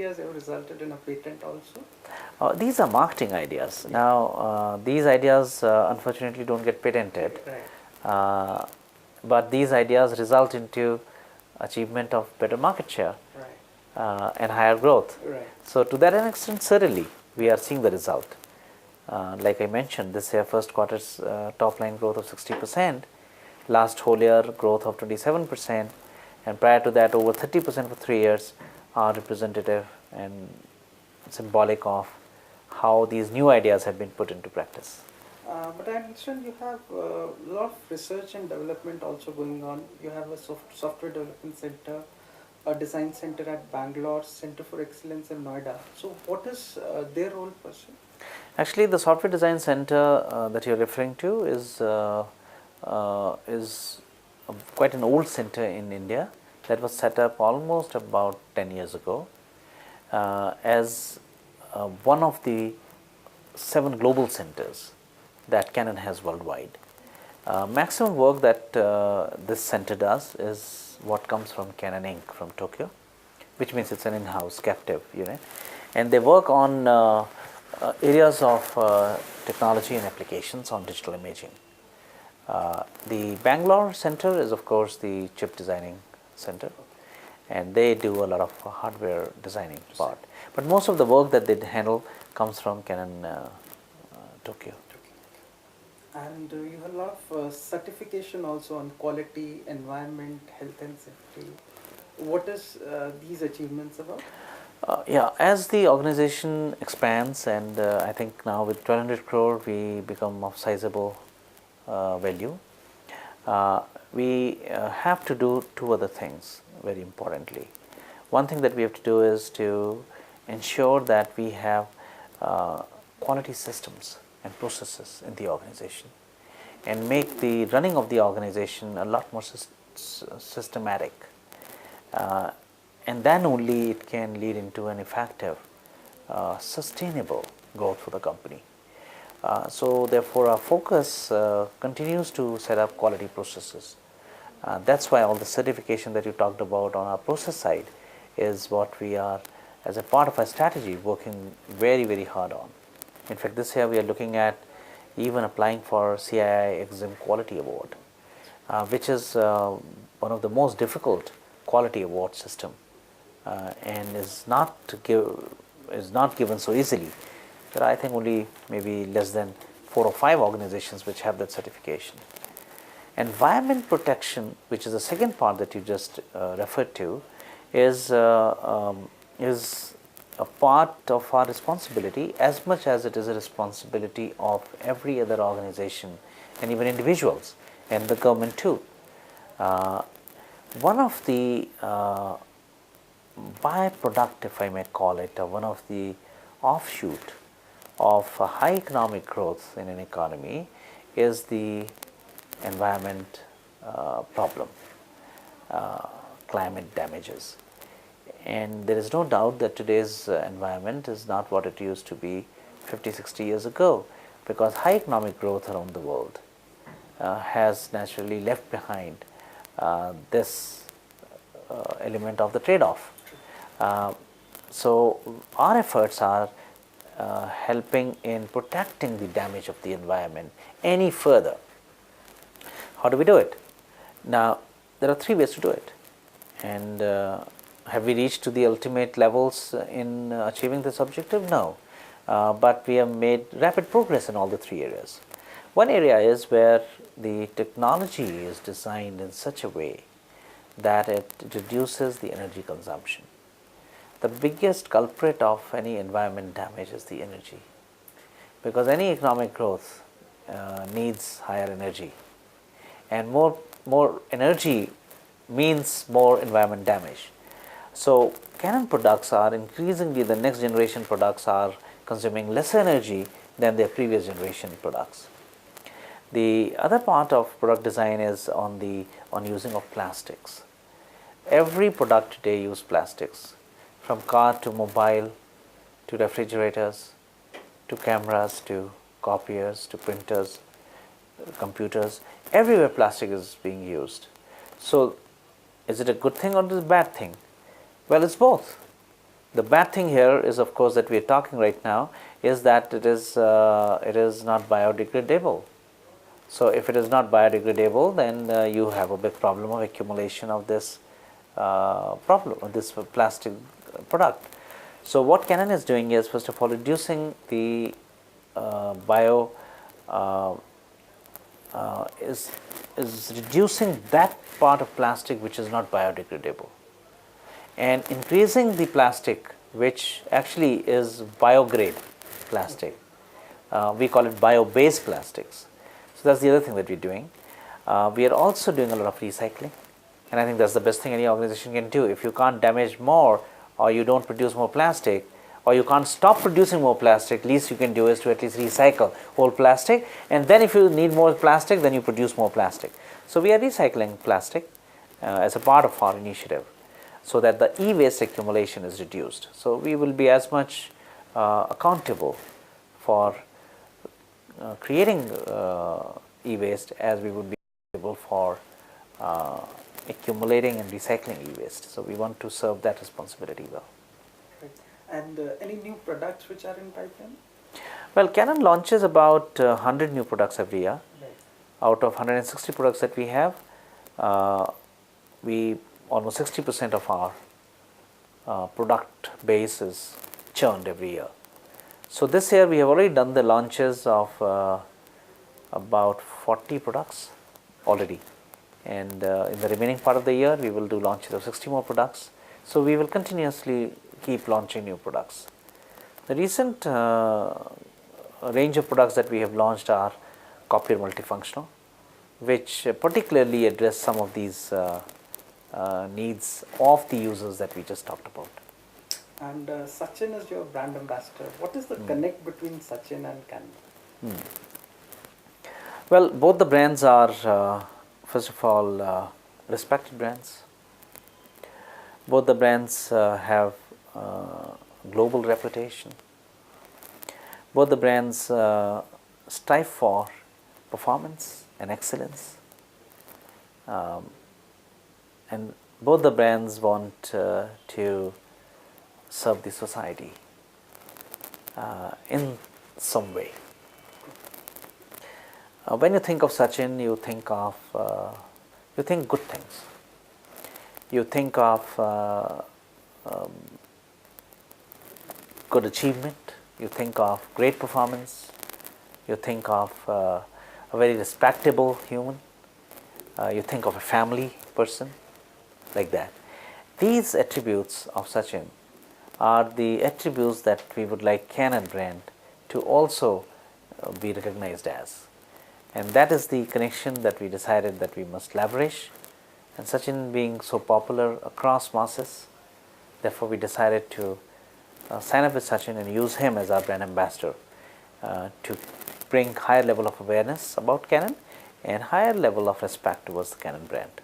ideas have resulted in a patent also? These are marketing ideas. Now, these ideas unfortunately don't get patented, but these ideas result into achievement of better market share and higher growth. So, to that extent, certainly we are seeing the result. Like I mentioned, this year first quarter's top line growth of 60%, last whole year growth of 27%, and prior to that over 30% for 3 years are representative and symbolic of how these new ideas have been put into practice. But I understand you have a lot of research and development also going on. You have a software development center, a design center at Bangalore, Center for Excellence in Noida. So what is their role per se? Actually, the software design center that you're referring to is quite an old center in India that was set up almost about 10 years ago as one of the 7 global centers that Canon has worldwide. Maximum work that this center does is what comes from Canon Inc. from Tokyo, which means it's an in-house captive unit, and they work on areas of technology and applications on digital imaging. The Bangalore center is of course the chip designing center, and they do a lot of hardware designing part, but most of the work that they handle comes from Canon Tokyo. And you have a lot of certification also on quality, environment, health and safety. What is these achievements about? Yeah, as the organization expands, and I think now with 1200 crore we become of sizable value, we have to do 2 other things very importantly. One thing that we have to do is to ensure that we have quality systems and processes in the organization and make the running of the organization a lot more systematic, and then only it can lead into an effective sustainable growth for the company. So therefore our focus continues to set up quality processes. That's why all the certification that you talked about on our process side is what we are, as a part of our strategy, working very, very hard on. In fact, this year we are looking at even applying for CII Exim Quality Award, which is one of the most difficult quality award system, and is not given so easily. There are, I think, only maybe less than 4 or 5 organizations which have that certification. Environment protection, which is the second part that you just referred to, is a part of our responsibility as much as it is a responsibility of every other organization and even individuals and the government too. One of the byproduct, if I may call it, or one of the offshoot of high economic growth in an economy is the environment problem, climate damages. And there is no doubt that today's environment is not what it used to be 50, 60 years ago, because high economic growth around the world has naturally left behind this element of the trade-off. So our efforts are helping in protecting the damage of the environment any further. How do we do it? Now, there are 3 ways to do it, and have we reached to the ultimate levels in achieving this objective? No, but we have made rapid progress in all the 3 areas. One area is where the technology is designed in such a way that it reduces the energy consumption. The biggest culprit of any environment damage is the energy, because any economic growth needs higher energy, and more energy means more environment damage. So Canon products are increasingly, the next generation products are consuming less energy than their previous generation products. The other part of product design is on using of plastics. Every product today uses plastics, from car to mobile to refrigerators to cameras to copiers to printers, computers. Everywhere plastic is being used. So is it a good thing or is it a bad thing? Well, it's both. The bad thing here is, of course, that we are talking right now is that it is not biodegradable. So if it is not biodegradable, then you have a big problem of accumulation of this plastic product. So what Canon is doing is, first of all, reducing the bio is reducing that part of plastic which is not biodegradable, and increasing the plastic which actually is biograde plastic. We call it bio-based plastics. So that's the other thing that we're doing. We are also doing a lot of recycling, and I think that's the best thing any organization can do. If you can't damage more, or you don't produce more plastic, or you can't stop producing more plastic, least you can do is to at least recycle whole plastic, and then if you need more plastic, then you produce more plastic. So we are recycling plastic as a part of our initiative, so that the e-waste accumulation is reduced. So we will be as much accountable for creating e-waste as we would be able for accumulating and recycling e-waste. So we want to serve that responsibility well. Right. And any new products which are in pipeline? Well, Canon launches about 100 new products every year. Right. Out of 160 products that we have, we almost 60% of our product base is churned every year. So this year we have already done the launches of about 40 products already, and in the remaining part of the year we will do launches of 60 more products. So we will continuously keep launching new products. The recent range of products that we have launched are copier multifunctional, which particularly address some of these needs of the users that we just talked about. And Sachin is your brand ambassador. What is the connect between Sachin and Canon? Well, both the brands are, first of all, respected brands. Both the brands have global reputation. Both the brands strive for performance and excellence. And both the brands want to serve the society in some way. When you think of Sachin, you think good things. You think of good achievement. You think of great performance. You think of a very respectable human. You think of a family person, like that. These attributes of Sachin are the attributes that we would like Canon brand to also be recognized as. And that is the connection that we decided that we must leverage. And Sachin being so popular across masses, therefore we decided to sign up with Sachin and use him as our brand ambassador to bring higher level of awareness about Canon and higher level of respect towards the Canon brand.